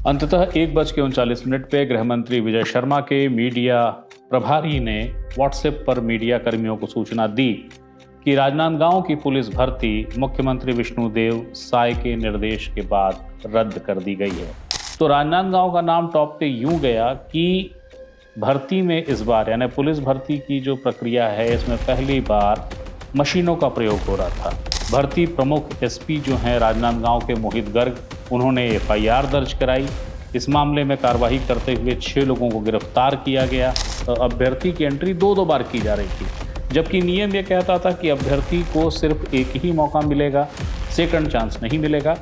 अंततः 1:39 पे गृह मंत्री विजय शर्मा के मीडिया प्रभारी ने व्हाट्सएप पर मीडिया कर्मियों को सूचना दी कि राजनांदगांव की पुलिस भर्ती मुख्यमंत्री विष्णुदेव साय के निर्देश के बाद रद्द कर दी गई है। तो राजनांदगांव का नाम टॉप पे यूं गया कि भर्ती में इस बार यानी पुलिस भर्ती की जो प्रक्रिया है इसमें पहली बार मशीनों का प्रयोग हो रहा था। भर्ती प्रमुख एसपी जो हैं राजनांदगांव के मोहित गर्ग, उन्होंने एफआईआर दर्ज कराई। इस मामले में कार्रवाई करते हुए 6 लोगों को गिरफ्तार किया गया। अभ्यर्थी की एंट्री दो बार की जा रही थी, जबकि नियम ये कहता था कि अभ्यर्थी को सिर्फ एक ही मौका मिलेगा, सेकंड चांस नहीं मिलेगा।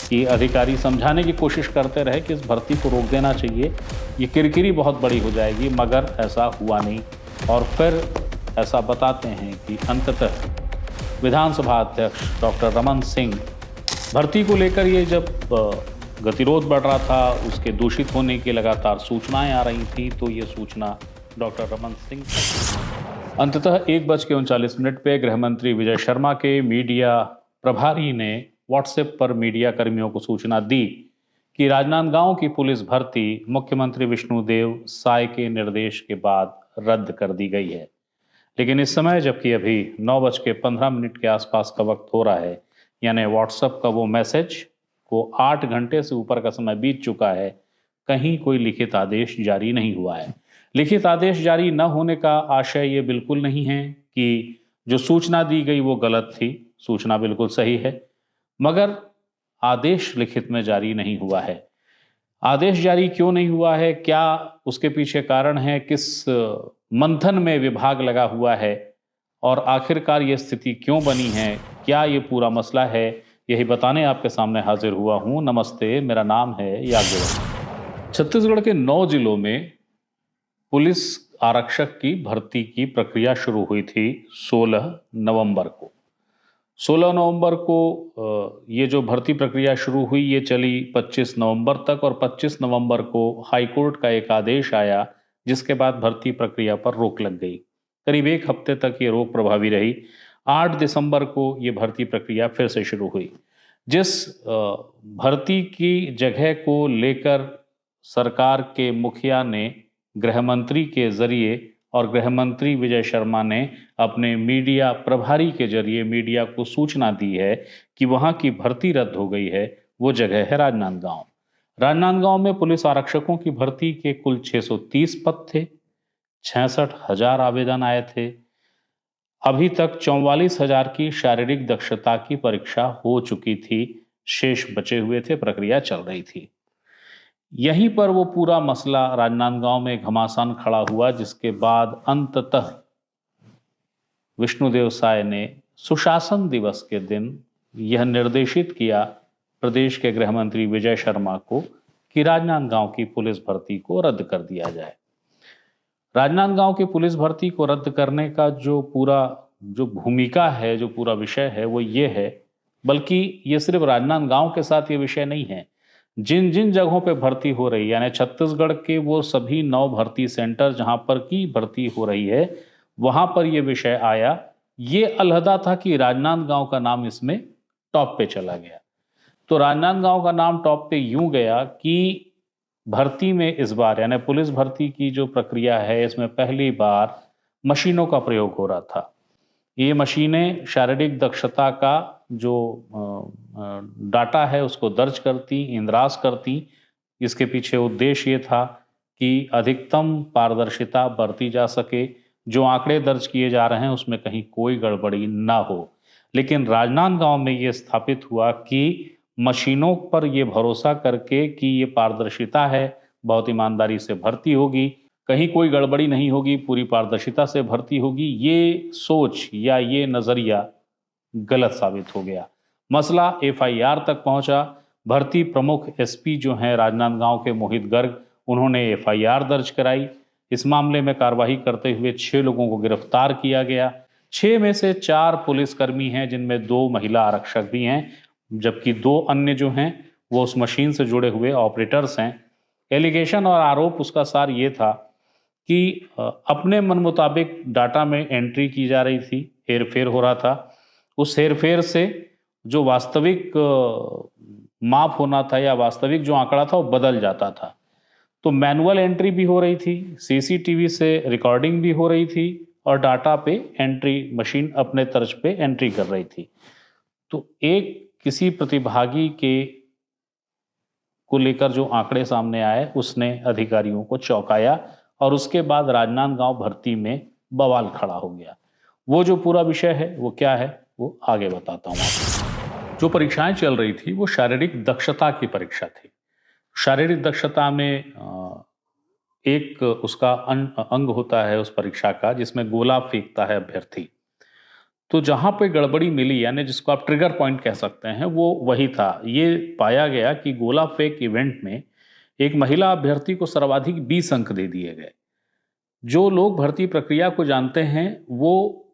कि अधिकारी समझाने की कोशिश करते रहे कि इस भर्ती को रोक देना चाहिए, ये किरकिरी बहुत बड़ी हो जाएगी, मगर ऐसा हुआ नहीं। और फिर ऐसा बताते हैं कि अंततः विधानसभा अध्यक्ष डॉक्टर रमन सिंह भर्ती को लेकर ये जब गतिरोध बढ़ रहा था, उसके दूषित होने की लगातार सूचनाएं आ रही थी, तो ये सूचना डॉक्टर रमन सिंह अंततः 1:39 पे गृह मंत्री विजय शर्मा के मीडिया प्रभारी ने व्हाट्सएप पर मीडिया कर्मियों को सूचना दी कि राजनांदगांव की पुलिस भर्ती मुख्यमंत्री विष्णुदेव साय के निर्देश के बाद रद्द कर दी गई है। लेकिन इस समय जबकि अभी 9:15 के आसपास का वक्त हो रहा है, यानी व्हाट्सएप का वो मैसेज को 8 घंटे से ऊपर का समय बीत चुका है, कहीं कोई लिखित आदेश जारी नहीं हुआ है। लिखित आदेश जारी न होने का आशय ये बिल्कुल नहीं है कि जो सूचना दी गई वो गलत थी, सूचना बिल्कुल सही है, मगर आदेश लिखित में जारी नहीं हुआ है। आदेश जारी क्यों नहीं हुआ है, क्या उसके पीछे कारण है, किस मंथन में विभाग लगा हुआ है और आखिरकार ये स्थिति क्यों बनी है, क्या ये पूरा मसला है, यही बताने आपके सामने हाजिर हुआ हूं। नमस्ते, मेरा नाम है याज्ञवल्क्य। छत्तीसगढ़ के 9 जिलों में पुलिस आरक्षक की भर्ती की प्रक्रिया शुरू हुई थी 16 नवंबर को। 16 नवंबर को ये जो भर्ती प्रक्रिया शुरू हुई ये चली 25 नवंबर तक, और 25 नवंबर को हाईकोर्ट का एक आदेश आया जिसके बाद भर्ती प्रक्रिया पर रोक लग गई। करीब 1 हफ्ते तक ये रोक प्रभावी रही। 8 दिसंबर को ये भर्ती प्रक्रिया फिर से शुरू हुई। जिस भर्ती की जगह को लेकर सरकार के मुखिया ने गृह मंत्री के जरिए और गृह मंत्री विजय शर्मा ने अपने मीडिया प्रभारी के जरिए मीडिया को सूचना दी है कि वहां की भर्ती रद्द हो गई है, वो जगह है राजनांदगांव। राजनांदगांव में पुलिस आरक्षकों की भर्ती के कुल 630 पद थे, 66,000 आवेदन आए थे। अभी तक 44,000 की शारीरिक दक्षता की परीक्षा हो चुकी थी, शेष बचे हुए थे, प्रक्रिया चल रही थी। यहीं पर वो पूरा मसला राजनांदगांव में घमासान खड़ा हुआ, जिसके बाद अंततः विष्णुदेव साय ने सुशासन दिवस के दिन यह निर्देशित किया प्रदेश के गृह मंत्री विजय शर्मा को कि राजनांदगांव की पुलिस भर्ती को रद्द कर दिया जाए। राजनांदगांव की पुलिस भर्ती को रद्द करने का जो भूमिका है, जो पूरा विषय है, वो ये है, बल्कि ये सिर्फ राजनांदगांव के साथ ये विषय नहीं है। जिन जिन जगहों पे भर्ती हो रही है, यानी छत्तीसगढ़ के वो सभी 9 भर्ती सेंटर जहां पर की भर्ती हो रही है, वहां पर ये विषय आया। ये अलहदा था कि राजनांदगांव का नाम इसमें टॉप पे चला गया। तो राजनांदगांव का नाम टॉप पे यूं गया कि भर्ती में इस बार यानी पुलिस भर्ती की जो प्रक्रिया है इसमें पहली बार मशीनों का प्रयोग हो रहा था। ये मशीनें शारीरिक दक्षता का जो डाटा है उसको दर्ज करती, इंद्राज करती। इसके पीछे उद्देश्य ये था कि अधिकतम पारदर्शिता बरती जा सके, जो आंकड़े दर्ज किए जा रहे हैं उसमें कहीं कोई गड़बड़ी ना हो। लेकिन राजनांदगांव में ये स्थापित हुआ कि मशीनों पर ये भरोसा करके कि ये पारदर्शिता है, बहुत ईमानदारी से भर्ती होगी, कहीं कोई गड़बड़ी नहीं होगी, पूरी पारदर्शिता से भर्ती होगी, ये सोच या ये नज़रिया गलत साबित हो गया। मसला एफआईआर तक पहुंचा। भर्ती प्रमुख एसपी जो हैं राजनांदगांव के मोहित गर्ग, उन्होंने एफआईआर दर्ज कराई। इस मामले में कार्रवाई करते हुए 6 लोगों को गिरफ्तार किया गया। 6 में से 4 पुलिसकर्मी हैं, जिनमें 2 महिला आरक्षक भी हैं, जबकि 2 अन्य जो हैं वो उस मशीन से जुड़े हुए ऑपरेटर्स हैं। एलिगेशन और आरोप उसका सार ये था कि अपने मन मुताबिक डाटा में एंट्री की जा रही थी, हेरफेर हो रहा था। उस हेरफेर से जो वास्तविक माप होना था या वास्तविक जो आंकड़ा था वो बदल जाता था। तो मैनुअल एंट्री भी हो रही थी, सीसीटीवी से रिकॉर्डिंग भी हो रही थी और डाटा पे एंट्री मशीन अपने तर्ज पे एंट्री कर रही थी। तो एक किसी प्रतिभागी के को लेकर जो आंकड़े सामने आए उसने अधिकारियों को चौंकाया और उसके बाद राजनांदगांव भर्ती में बवाल खड़ा हो गया। वो जो पूरा विषय है वो क्या है वो आगे बताता हूँ आपको। जो परीक्षाएं चल रही थी वो शारीरिक दक्षता की परीक्षा थी। शारीरिक दक्षता में एक उसका अंग होता है उस परीक्षा का जिसमें गोला फेंकता है अभ्यर्थी। तो जहां पे गड़बड़ी मिली यानी जिसको आप ट्रिगर पॉइंट कह सकते हैं वो वही था। ये पाया गया कि गोला फेंक इवेंट में एक महिला अभ्यर्थी को सर्वाधिक 20 अंक दे दिए गए। जो लोग भर्ती प्रक्रिया को जानते हैं वो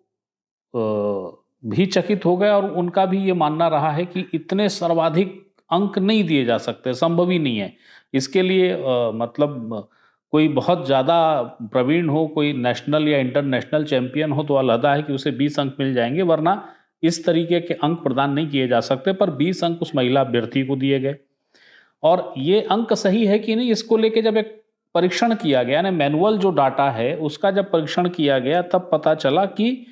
भी चकित हो गए और उनका भी ये मानना रहा है कि इतने सर्वाधिक अंक नहीं दिए जा सकते, संभव ही नहीं है। इसके लिए मतलब कोई बहुत ज़्यादा प्रवीण हो, कोई नेशनल या इंटरनेशनल चैंपियन हो तो अलहदा है कि उसे 20 अंक मिल जाएंगे, वरना इस तरीके के अंक प्रदान नहीं किए जा सकते। पर 20 अंक उस महिला अभ्यर्थी को दिए गए और ये अंक सही है कि नहीं इसको लेके जब एक परीक्षण किया गया ना, मैनुअल जो डाटा है उसका जब परीक्षण किया गया तब पता चला कि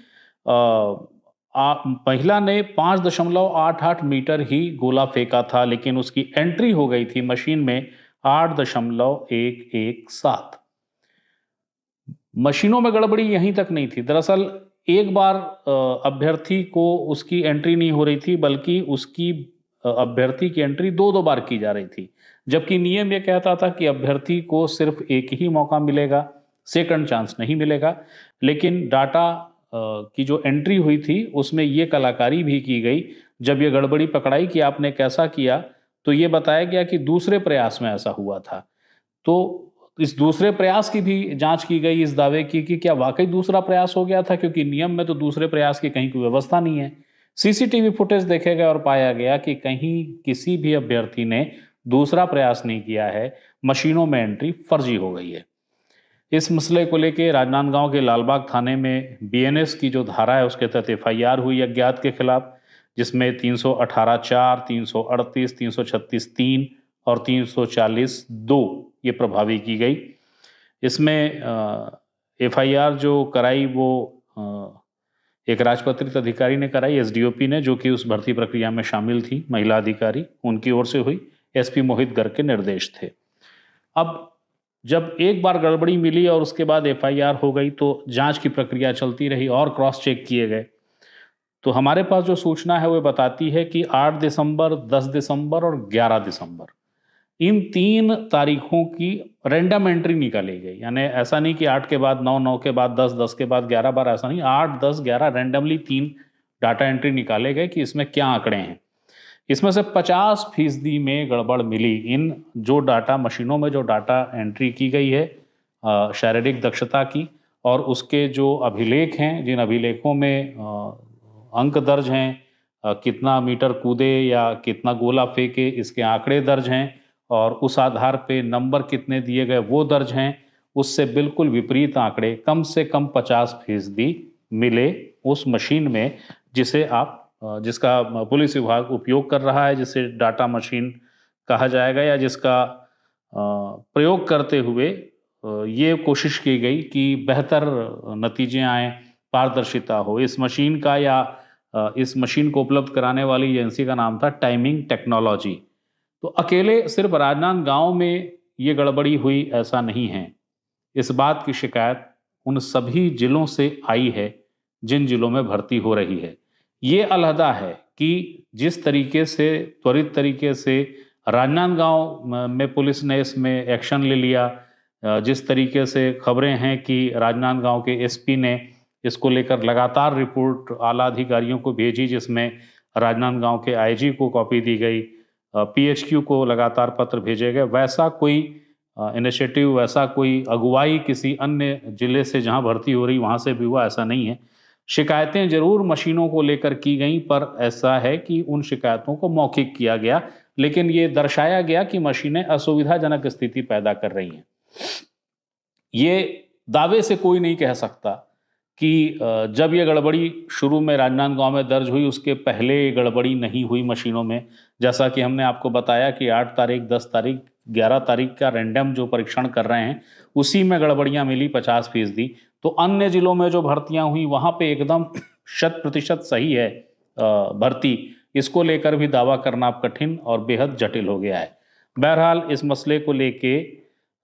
महिला ने 5.88 मीटर ही गोला फेंका था, लेकिन उसकी एंट्री हो गई थी मशीन में 8.117। मशीनों में गड़बड़ी यहीं तक नहीं थी। दरअसल एक बार अभ्यर्थी को उसकी एंट्री नहीं हो रही थी, बल्कि उसकी अभ्यर्थी की एंट्री दो बार की जा रही थी, जबकि नियम यह कहता था कि अभ्यर्थी को सिर्फ एक ही मौका मिलेगा, सेकंड चांस नहीं मिलेगा। लेकिन डाटा की जो एंट्री हुई थी उसमें ये कलाकारी भी की गई। जब ये गड़बड़ी पकड़ाई कि आपने कैसा किया, तो ये बताया गया कि दूसरे प्रयास में ऐसा हुआ था। तो इस दूसरे प्रयास की भी जांच की गई इस दावे की कि क्या वाकई दूसरा प्रयास हो गया था, क्योंकि नियम में तो दूसरे प्रयास की कहीं कोई व्यवस्था नहीं है। सीसीटीवी फुटेज देखे गए और पाया गया कि कहीं किसी भी अभ्यर्थी ने दूसरा प्रयास नहीं किया है, मशीनों में एंट्री फर्जी हो गई है। इस मसले को लेकर राजनांदगांव के लालबाग थाने में बीएनएस की जो धारा है उसके तहत एफआईआर हुई अज्ञात के खिलाफ, जिसमें 318(4), 338, 336(3) और 340(2) ये प्रभावी की गई। इसमें एफआईआर जो कराई वो एक राजपत्रित अधिकारी ने कराई, एसडीओपी ने, जो कि उस भर्ती प्रक्रिया में शामिल थी, महिला अधिकारी, उनकी ओर से हुई। एसपी मोहित गर्ग के निर्देश थे। अब जब एक बार गड़बड़ी मिली और उसके बाद एफआईआर हो गई तो जांच की प्रक्रिया चलती रही और क्रॉस चेक किए गए। तो हमारे पास जो सूचना है वो बताती है कि 8 दिसंबर, 10 दिसंबर और 11 दिसंबर, इन 3 तारीखों की रैंडम एंट्री निकाली गई। यानी ऐसा नहीं कि 8 के बाद 9, 9 के बाद 10, 10 के बाद 11 बार, ऐसा नहीं, 8, 10, 11 रैंडमली 3 डाटा एंट्री निकाले गए कि इसमें क्या आंकड़े हैं। इसमें से 50% में गड़बड़ मिली। इन जो डाटा मशीनों में जो डाटा एंट्री की गई है शारीरिक दक्षता की, और उसके जो अभिलेख हैं, जिन अभिलेखों में अंक दर्ज हैं, कितना मीटर कूदे या कितना गोला फेंके, इसके आंकड़े दर्ज हैं और उस आधार पे नंबर कितने दिए गए वो दर्ज हैं। उससे बिल्कुल विपरीत आंकड़े, कम से कम 50% मिले उस मशीन में जिसका पुलिस विभाग उपयोग कर रहा है, जिसे डाटा मशीन कहा जाएगा, या जिसका प्रयोग करते हुए ये कोशिश की गई कि बेहतर नतीजे आए, पारदर्शिता हो। इस मशीन का या इस मशीन को उपलब्ध कराने वाली एजेंसी का नाम था टाइमिंग टेक्नोलॉजी। तो अकेले सिर्फ राजनांदगांव में ये गड़बड़ी हुई ऐसा नहीं है। इस बात की शिकायत उन सभी जिलों से आई है जिन जिलों में भर्ती हो रही है। ये अलहदा है कि जिस तरीके से त्वरित तरीके से राजनांदगांव में पुलिस ने इसमें एक्शन ले लिया, जिस तरीके से खबरें हैं कि राजनांदगांव के एसपी ने इसको लेकर लगातार रिपोर्ट आला अधिकारियों को भेजी, जिसमें राजनांदगांव के आईजी को कॉपी दी गई, पीएचक्यू को लगातार पत्र भेजे गए, वैसा कोई इनिशिएटिव, वैसा कोई अगुवाई किसी अन्य जिले से जहां भर्ती हो रही वहां से भी हुआ ऐसा नहीं है। शिकायतें जरूर मशीनों को लेकर की गई, पर ऐसा है कि उन शिकायतों को मौखिक किया गया, लेकिन ये दर्शाया गया कि मशीनें असुविधाजनक स्थिति पैदा कर रही हैं। ये दावे से कोई नहीं कह सकता कि जब ये गड़बड़ी शुरू में राजनांदगांव में दर्ज हुई, उसके पहले ये गड़बड़ी नहीं हुई मशीनों में। जैसा कि हमने आपको बताया कि 8 तारीख, 10 तारीख, 11 तारीख का रैंडम जो परीक्षण कर रहे हैं, उसी में गड़बड़ियां मिली 50%। तो अन्य जिलों में जो भर्तियां हुई, वहां पे एकदम 100% सही है भर्ती। इसको लेकर भी दावा करना अब कठिन और बेहद जटिल हो गया है। बहरहाल इस मसले को लेके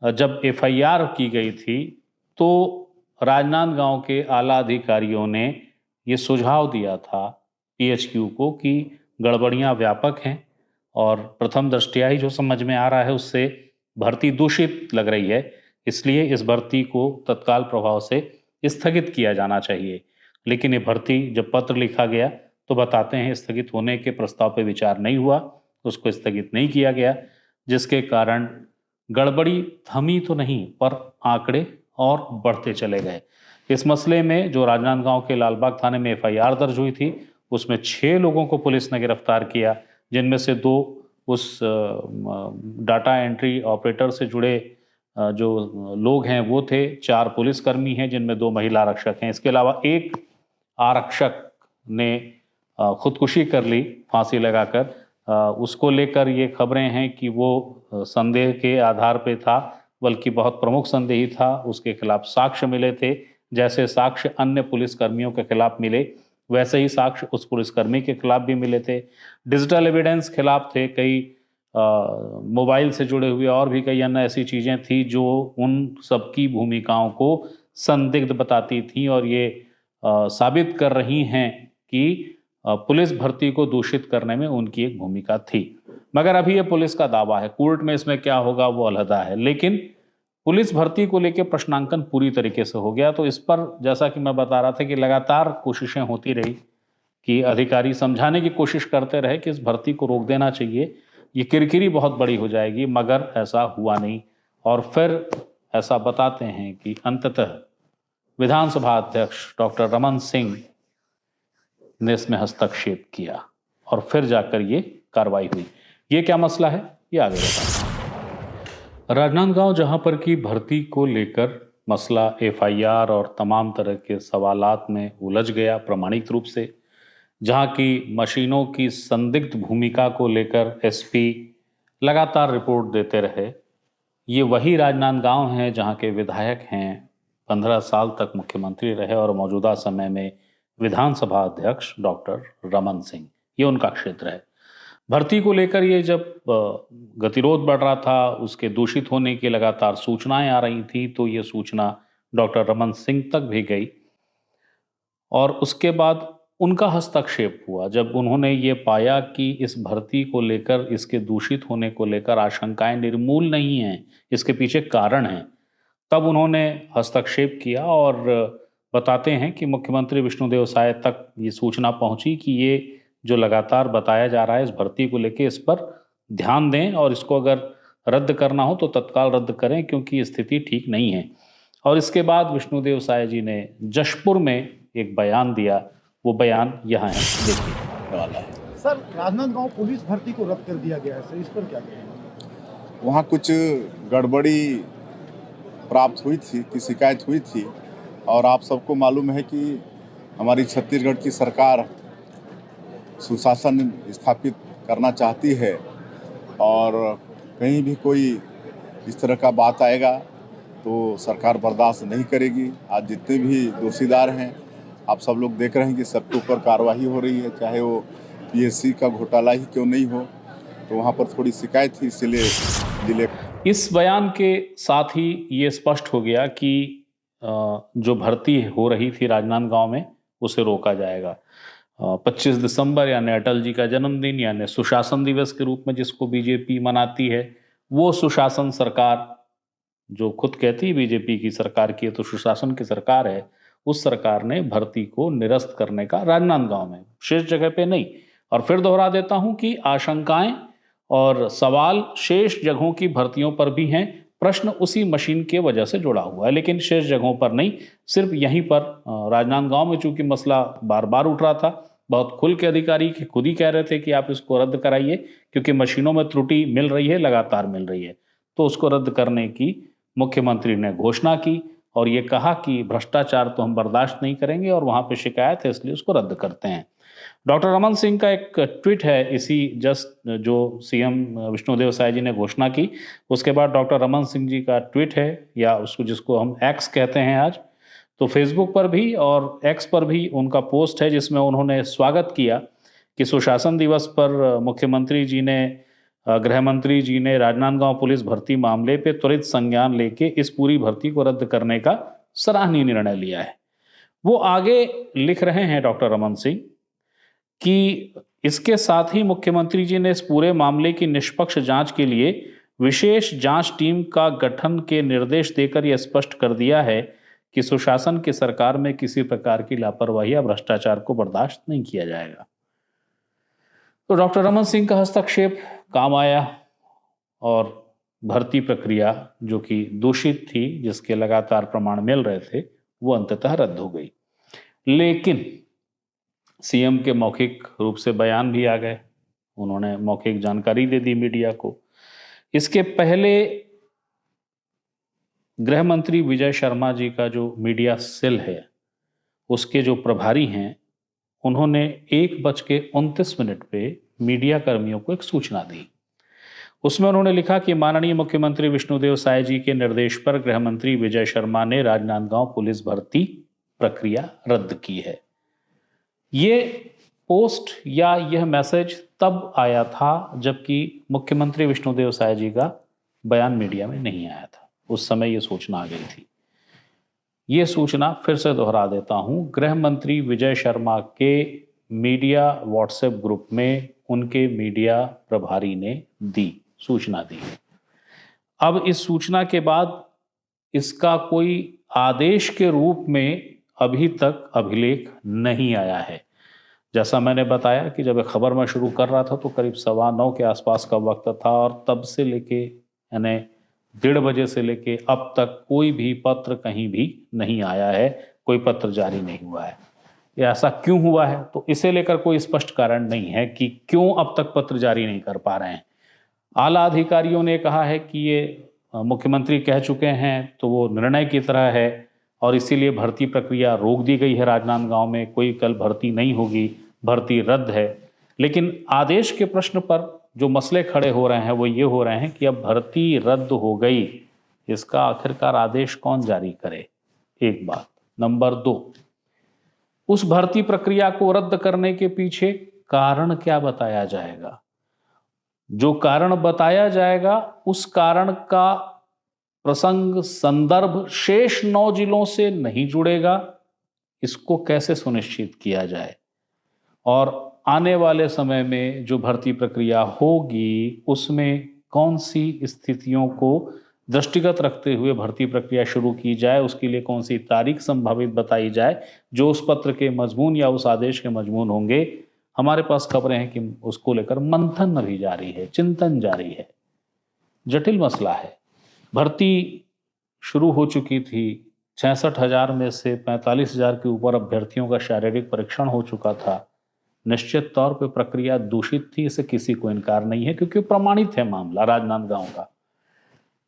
जब एफआईआर की गई थी, तो राजनांदगांव के आला अधिकारियों ने ये सुझाव दिया था पीएचक्यू को कि गड़बड़ियां व्यापक हैं और प्रथम दृष्टया ही जो समझ में आ रहा है उससे भर्ती दूषित लग रही है, इसलिए इस भर्ती को तत्काल प्रभाव से स्थगित किया जाना चाहिए। लेकिन ये भर्ती जब पत्र लिखा गया तो बताते हैं स्थगित होने के प्रस्ताव पर विचार नहीं हुआ, उसको स्थगित नहीं किया गया, जिसके कारण गड़बड़ी थमी तो नहीं पर आंकड़े और बढ़ते चले गए। इस मसले में जो राजनांदगांव के लालबाग थाने में एफआईआर दर्ज हुई थी, उसमें 6 लोगों को पुलिस ने गिरफ्तार किया, जिनमें से 2 उस डाटा एंट्री ऑपरेटर से जुड़े जो लोग हैं वो थे, 4 पुलिसकर्मी हैं जिनमें 2 महिला आरक्षक हैं। इसके अलावा एक आरक्षक ने खुदकुशी कर ली फांसी लगाकर। उसको लेकर ये खबरें हैं कि वो संदेह के आधार पे था, बल्कि बहुत प्रमुख संदेही था, उसके खिलाफ साक्ष्य मिले थे। जैसे साक्ष्य अन्य पुलिसकर्मियों के खिलाफ मिले, वैसे ही साक्ष्य उस पुलिसकर्मी के खिलाफ भी मिले थे। डिजिटल एविडेंस खिलाफ थे, कई मोबाइल से जुड़े हुए और भी कई अन्य ऐसी चीज़ें थी जो उन सबकी भूमिकाओं को संदिग्ध बताती थी और ये साबित कर रही हैं कि पुलिस भर्ती को दूषित करने में उनकी एक भूमिका थी। मगर अभी ये पुलिस का दावा है, कोर्ट में इसमें क्या होगा वो अलहदा है। लेकिन पुलिस भर्ती को लेकर प्रश्नांकन पूरी तरीके से हो गया, तो इस पर जैसा कि मैं बता रहा था कि लगातार कोशिशें होती रही कि अधिकारी समझाने की कोशिश करते रहे कि इस भर्ती को रोक देना चाहिए, ये किरकिरी बहुत बड़ी हो जाएगी, मगर ऐसा हुआ नहीं। और फिर ऐसा बताते हैं कि अंततः विधानसभा अध्यक्ष डॉक्टर रमन सिंह ने इसमें हस्तक्षेप किया और फिर जाकर ये कार्रवाई हुई। ये क्या मसला है, ये आगे बताते हैं। राजनांदगांव जहां पर की भर्ती को लेकर मसला एफआईआर और तमाम तरह के सवालात में उलझ गया प्रमाणिक रूप से, जहां की मशीनों की संदिग्ध भूमिका को लेकर एसपी लगातार रिपोर्ट देते रहे। ये वही राजनांदगांव है जहां के विधायक हैं, 15 साल तक मुख्यमंत्री रहे और मौजूदा समय में विधानसभा अध्यक्ष डॉक्टर रमन सिंह, ये उनका क्षेत्र है। भर्ती को लेकर ये जब गतिरोध बढ़ रहा था, उसके दूषित होने की लगातार सूचनाएं आ रही थी, तो ये सूचना डॉक्टर रमन सिंह तक भी गई और उसके बाद उनका हस्तक्षेप हुआ जब उन्होंने ये पाया कि इस भर्ती को लेकर, इसके दूषित होने को लेकर आशंकाएं निर्मूल नहीं हैं, इसके पीछे कारण हैं। तब उन्होंने हस्तक्षेप किया और बताते हैं कि मुख्यमंत्री विष्णुदेव साय तक ये सूचना पहुंची कि ये जो लगातार बताया जा रहा है इस भर्ती को लेकर, इस पर ध्यान दें और इसको अगर रद्द करना हो तो तत्काल रद्द करें क्योंकि स्थिति ठीक नहीं है। और इसके बाद विष्णुदेव साय जी ने जशपुर में एक बयान दिया, वो बयान यहाँ है, देखिए वाला है। सर, राजनांदगांव पुलिस भर्ती को रद्द कर दिया गया है सर, इस पर क्या कहेंगे? वहाँ कुछ गड़बड़ी प्राप्त हुई थी कि शिकायत हुई थी और आप सबको मालूम है कि हमारी छत्तीसगढ़ की सरकार सुशासन स्थापित करना चाहती है और कहीं भी कोई इस तरह का बात आएगा तो सरकार बर्दाश्त नहीं करेगी। आज जितने भी दोषीदार हैं आप सब लोग देख रहे हैं कि सबके ऊपर कार्रवाई हो रही है, चाहे वो पीएससी का घोटाला ही क्यों नहीं हो। तो वहाँ पर थोड़ी शिकायत थी, इसलिए जिले इस बयान के साथ ही ये स्पष्ट हो गया कि जो भर्ती हो रही थी राजनांदगांव में उसे रोका जाएगा। 25 दिसंबर यानी अटल जी का जन्मदिन यानी सुशासन दिवस के रूप में जिसको बीजेपी मनाती है, वो सुशासन सरकार जो खुद कहती है बीजेपी की सरकार की है तो सुशासन की सरकार है, उस सरकार ने भर्ती को निरस्त करने का राजनांदगांव में, शेष जगह पे नहीं। और फिर दोहरा देता हूं कि आशंकाएं और सवाल शेष जगहों की भर्तियों पर भी हैं, प्रश्न उसी मशीन के वजह से जुड़ा हुआ है, लेकिन शेष जगहों पर नहीं। सिर्फ यहीं पर राजनांदगांव में चूंकि मसला बार बार उठ रहा था, बहुत खुल के अधिकारी खुद ही कह रहे थे कि आप इसको रद्द कराइए क्योंकि मशीनों में त्रुटि मिल रही है, लगातार मिल रही है, तो उसको रद्द करने की मुख्यमंत्री ने घोषणा की। और ये कहा कि भ्रष्टाचार तो हम बर्दाश्त नहीं करेंगे और वहाँ पे शिकायत है इसलिए उसको रद्द करते हैं। डॉक्टर रमन सिंह का एक ट्वीट है इसी जस्ट जो सीएम विष्णुदेव साय जी ने घोषणा की, उसके बाद डॉक्टर रमन सिंह जी का ट्वीट है, या उसको जिसको हम एक्स कहते हैं आज, तो फेसबुक पर भी और एक्स पर भी उनका पोस्ट है जिसमें उन्होंने स्वागत किया कि सुशासन दिवस पर मुख्यमंत्री जी ने, गृह मंत्री जी ने राजनांदगांव पुलिस भर्ती मामले पे त्वरित संज्ञान लेके इस पूरी भर्ती को रद्द करने का सराहनीय निर्णय लिया है। वो आगे लिख रहे हैं डॉक्टर रमन सिंह कि इसके साथ ही मुख्यमंत्री जी ने इस पूरे मामले की निष्पक्ष जांच के लिए विशेष जांच टीम का गठन के निर्देश देकर यह स्पष्ट कर दिया है कि सुशासन की सरकार में किसी प्रकार की लापरवाही या भ्रष्टाचार को बर्दाश्त नहीं किया जाएगा। तो डॉक्टर रमन सिंह का हस्तक्षेप काम आया और भर्ती प्रक्रिया जो कि दूषित थी, जिसके लगातार प्रमाण मिल रहे थे, वो अंततः रद्द हो गई। लेकिन सीएम के मौखिक रूप से बयान भी आ गए, उन्होंने मौखिक जानकारी दे दी मीडिया को। इसके पहले गृह मंत्री विजय शर्मा जी का जो मीडिया सेल है, उसके जो प्रभारी हैं, उन्होंने 1:29 पे मीडिया कर्मियों को एक सूचना दी। उसमें उन्होंने लिखा कि माननीय मुख्यमंत्री विष्णुदेव साय जी के निर्देश पर गृह मंत्री विजय शर्मा ने राजनांदगांव पुलिस भर्ती प्रक्रिया रद्द की है। ये पोस्ट या यह मैसेज तब आया था जबकि मुख्यमंत्री विष्णुदेव साय जी का बयान मीडिया में नहीं आया था, उस समय यह सूचना आ गई थी। ये सूचना फिर से दोहरा देता हूं, गृह मंत्री विजय शर्मा के मीडिया व्हाट्सएप ग्रुप में उनके मीडिया प्रभारी ने सूचना दी। अब इस सूचना के बाद इसका कोई आदेश के रूप में अभी तक अभिलेख नहीं आया है। जैसा मैंने बताया कि जब खबर मैं शुरू कर रहा था तो करीब 9:15 के आसपास का वक्त था और तब से लेके यानी 1:30 बजे से लेके अब तक कोई भी पत्र कहीं भी नहीं आया है, कोई पत्र जारी नहीं हुआ है। ये ऐसा क्यों हुआ है, तो इसे लेकर कोई स्पष्ट कारण नहीं है कि क्यों अब तक पत्र जारी नहीं कर पा रहे हैं। आला अधिकारियों ने कहा है कि ये मुख्यमंत्री कह चुके हैं तो वो निर्णय की तरह है और इसीलिए भर्ती प्रक्रिया रोक दी गई है। राजनांदगांव में कोई कल भर्ती नहीं होगी, भर्ती रद्द है। लेकिन आदेश के प्रश्न पर जो मसले खड़े हो रहे हैं वो ये हो रहे हैं कि अब भर्ती रद्द हो गई, इसका आखिरकार आदेश कौन जारी करे, एक बात। नंबर 2, उस भर्ती प्रक्रिया को रद्द करने के पीछे कारण क्या बताया जाएगा? जो कारण बताया जाएगा उस कारण का प्रसंग, संदर्भ शेष 9 जिलों से नहीं जुड़ेगा। इसको कैसे सुनिश्चित किया जाए? और आने वाले समय में जो भर्ती प्रक्रिया होगी उसमें कौन सी स्थितियों को दृष्टिगत रखते हुए भर्ती प्रक्रिया शुरू की जाए, उसके लिए कौन सी तारीख संभावित बताई जाए, जो उस पत्र के मजमून या उस आदेश के मजमून होंगे। हमारे पास खबरें हैं कि उसको लेकर मंथन अभी जारी है, चिंतन जारी है। जटिल मसला है। भर्ती शुरू हो चुकी थी, 66,000 में से 45,000 के ऊपर अभ्यर्थियों का शारीरिक परीक्षण हो चुका था। निश्चित तौर पे प्रक्रिया दूषित थी, इसे किसी को इनकार नहीं है क्योंकि प्रमाणित है मामला राजनांदगांव का।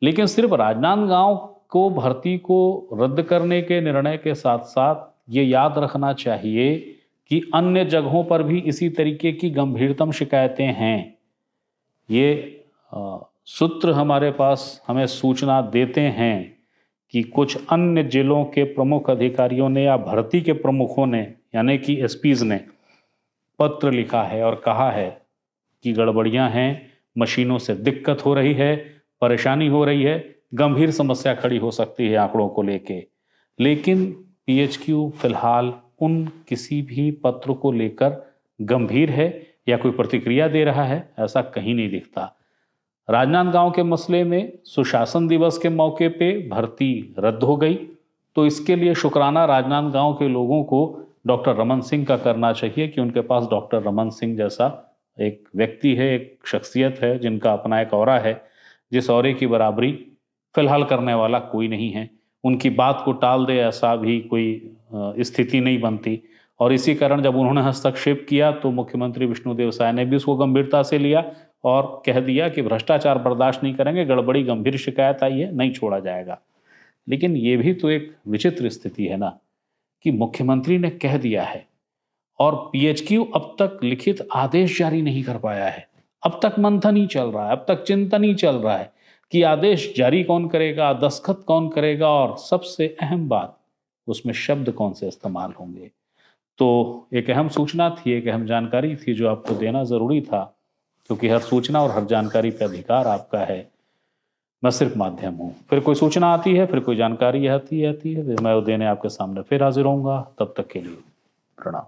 लेकिन सिर्फ राजनांदगांव को भर्ती को रद्द करने के निर्णय के साथ साथ ये याद रखना चाहिए कि अन्य जगहों पर भी इसी तरीके की गंभीरतम शिकायतें हैं। ये सूत्र हमारे पास हमें सूचना देते हैं कि कुछ अन्य जिलों के प्रमुख अधिकारियों ने या भर्ती के प्रमुखों ने यानी कि एसपीज ने पत्र लिखा है और कहा है कि गड़बड़ियां हैं, मशीनों से दिक्कत हो रही है, परेशानी हो रही है, गंभीर समस्या खड़ी हो सकती है आंकड़ों को लेके। लेकिन पीएचक्यू फिलहाल उन किसी भी पत्र को लेकर गंभीर है या कोई प्रतिक्रिया दे रहा है, ऐसा कहीं नहीं दिखता। राजनांदगांव के मसले में सुशासन दिवस के मौके पे भर्ती रद्द हो गई, तो इसके लिए शुक्राना राजनांदगांव के लोगों को डॉक्टर रमन सिंह का करना चाहिए कि उनके पास डॉक्टर रमन सिंह जैसा एक व्यक्ति है, एक शख्सियत है जिनका अपना एक औरा है, जिस औरे की बराबरी फिलहाल करने वाला कोई नहीं है। उनकी बात को टाल दे ऐसा भी कोई स्थिति नहीं बनती। और इसी कारण जब उन्होंने हस्तक्षेप किया तो मुख्यमंत्री विष्णुदेव साय ने भी उसको गंभीरता से लिया और कह दिया कि भ्रष्टाचार बर्दाश्त नहीं करेंगे, गड़बड़ी गंभीर शिकायत आई है, नहीं छोड़ा जाएगा। लेकिन ये भी तो एक विचित्र स्थिति है ना कि मुख्यमंत्री ने कह दिया है और पीएचक्यू अब तक लिखित आदेश जारी नहीं कर पाया है। अब तक मंथन ही चल रहा है, अब तक चिंतन ही चल रहा है कि आदेश जारी कौन करेगा, दस्तखत कौन करेगा और सबसे अहम बात उसमें शब्द कौन से इस्तेमाल होंगे। तो एक अहम सूचना थी, एक अहम जानकारी थी जो आपको देना ज़रूरी था, क्योंकि हर सूचना और हर जानकारी पे अधिकार आपका है। मैं सिर्फ माध्यम हूँ। फिर कोई सूचना आती है, फिर कोई जानकारी आती है, मैं वो देने आपके सामने फिर हाजिर होऊंगा। तब तक के लिए प्रणाम।